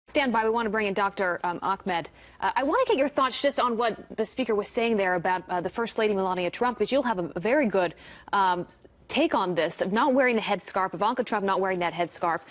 Stand by. We want to bring in Dr. Ahmed. I want to get your thoughts just on what the speaker was saying there about the First Lady Melania Trump, because you'll have a very good take on this, of not wearing the headscarf, Ivanka Trump not wearing that headscarf,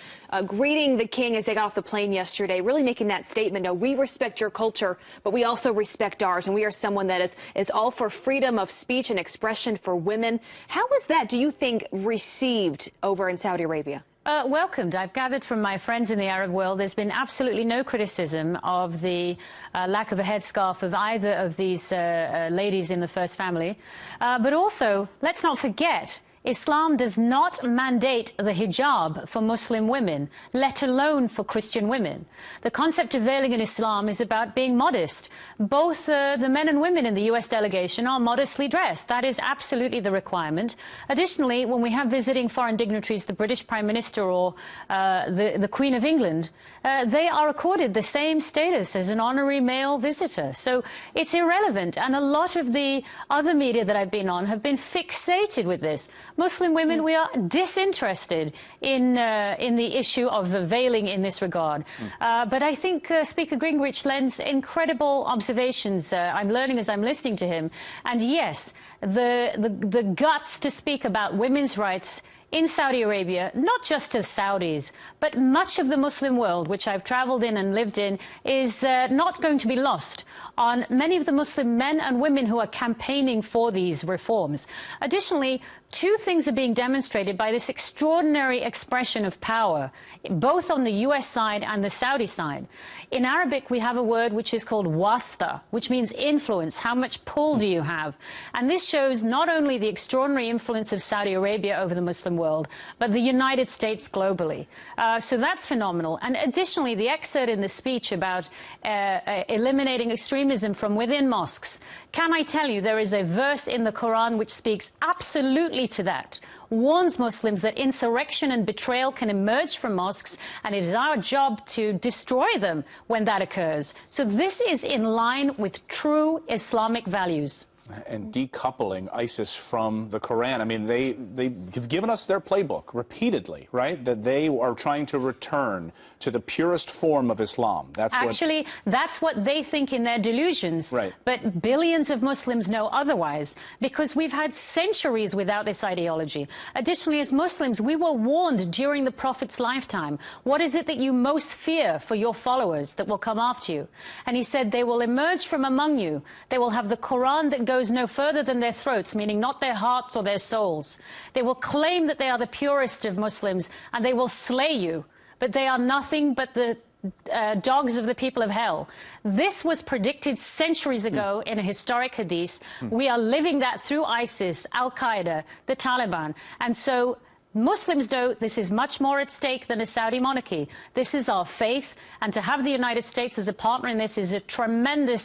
greeting the king as they got off the plane yesterday, really making that statement, no, we respect your culture, but we also respect ours, and we are someone that is all for freedom of speech and expression for women. How was that, do you think, received over in Saudi Arabia? Welcomed. I've gathered from my friends in the Arab world there's been absolutely no criticism of the lack of a headscarf of either of these ladies in the first family. But also, let's not forget, Islam does not mandate the hijab for Muslim women, let alone for Christian women. The concept of veiling in Islam is about being modest. Both the men and women in the U.S. delegation are modestly dressed. That is absolutely the requirement. Additionally, when we have visiting foreign dignitaries, the British Prime Minister or the Queen of England, they are accorded the same status as an honorary male visitor. So it's irrelevant. And a lot of the other media that I've been on have been fixated with this. Muslim women, we are disinterested in the issue of the veiling in this regard. But I think Speaker Gingrich lends incredible observations. I'm learning as I'm listening to him. And yes, the guts to speak about women's rights in Saudi Arabia, not just to Saudis, but much of the Muslim world, which I've traveled in and lived in, is not going to be lost on many of the Muslim men and women who are campaigning for these reforms. Additionally, two things are being demonstrated by this extraordinary expression of power, both on the U.S. side and the Saudi side. In Arabic, we have a word which is called wasta, which means influence. How much pull do you have? And this shows not only the extraordinary influence of Saudi Arabia over the Muslim world, but the United States globally. So that's phenomenal. And additionally, the excerpt in the speech about eliminating extremism from within mosques. Can I tell you, there is a verse in the Quran which speaks absolutely to that, warns Muslims that insurrection and betrayal can emerge from mosques, and it is our job to destroy them when that occurs. So this is in line with true Islamic values. And decoupling ISIS from the Quran. I mean, they've given us their playbook repeatedly, right? That they are trying to return to the purest form of Islam. That's what they think in their delusions. Right. But billions of Muslims know otherwise, because we've had centuries without this ideology. Additionally, as Muslims, we were warned during the Prophet's lifetime, what is it that you most fear for your followers that will come after you? And he said, they will emerge from among you. They will have the Quran that goes no further than their throats, meaning not their hearts or their souls. They will claim that they are the purest of Muslims, and they will slay you, but they are nothing but the dogs of the people of hell. This was predicted centuries ago in a historic hadith. We are living that through ISIS, Al-Qaeda, the Taliban. And so Muslims know this is much more at stake than a Saudi monarchy. This is our faith, and to have the United States as a partner in this is a tremendous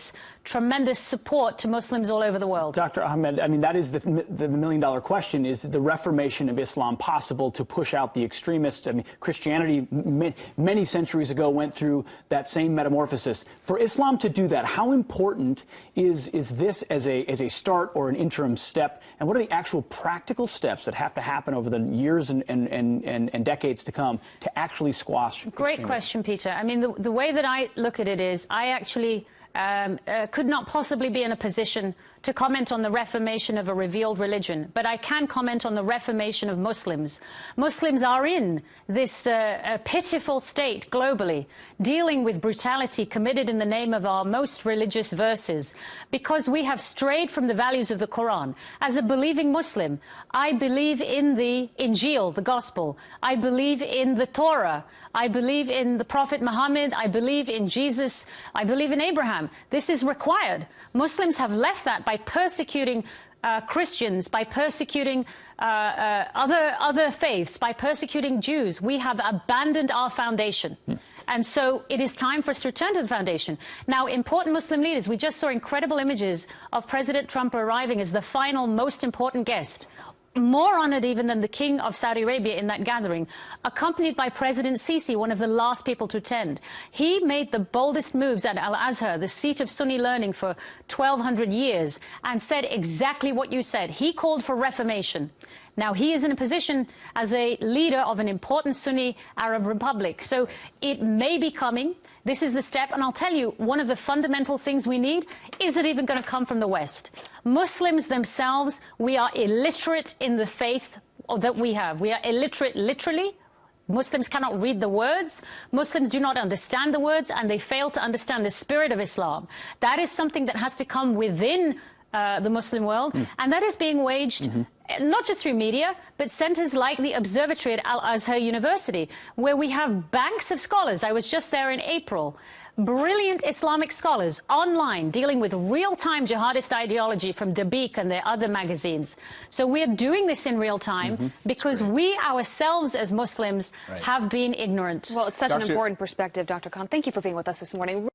support to Muslims all over the world. Dr. Ahmed, I mean, that is the million-dollar question. Is the reformation of Islam possible to push out the extremists? I mean, Christianity many centuries ago went through that same metamorphosis. For Islam to do that, how important is this as a start or an interim step? And what are the actual practical steps that have to happen over the years and decades to come to actually squash extremism? Great question, Peter. I mean, the way that I look at it is I actually could not possibly be in a position to comment on the reformation of a revealed religion, but I can comment on the reformation of Muslims. Muslims are in this pitiful state globally, dealing with brutality committed in the name of our most religious verses, because we have strayed from the values of the Quran. As a believing Muslim, I believe in the Injil, the Gospel. I believe in the Torah. I believe in the Prophet Muhammad. I believe in Jesus. I believe in Abraham. This is required. Muslims have left that by persecuting Christians, by persecuting other faiths, by persecuting Jews. We have abandoned our foundation. And so it is time for us to return to the foundation. Now, important Muslim leaders, we just saw incredible images of President Trump arriving as the final most important guest, more honored even than the King of Saudi Arabia in that gathering, accompanied by President Sisi, one of the last people to attend. He made the boldest moves at Al-Azhar, the seat of Sunni learning for 1,200 years, and said exactly what you said. He called for reformation. Now, he is in a position as a leader of an important Sunni Arab republic. So it may be coming. This is the step. And I'll tell you, one of the fundamental things we need, is it even going to come from the West? Muslims themselves, we are illiterate in the faith that we have. We are illiterate literally. Muslims cannot read the words. Muslims do not understand the words, and they fail to understand the spirit of Islam. That is something that has to come within the Muslim world, and that is being waged not just through media, but centers like the Observatory at Al-Azhar University, where we have banks of scholars. I was just there in April. Brilliant Islamic scholars online dealing with real-time jihadist ideology from Dabiq and their other magazines. So we're doing this in real time because we ourselves as Muslims have been ignorant. Well, it's such an important perspective, Dr. Khan. Thank you for being with us this morning.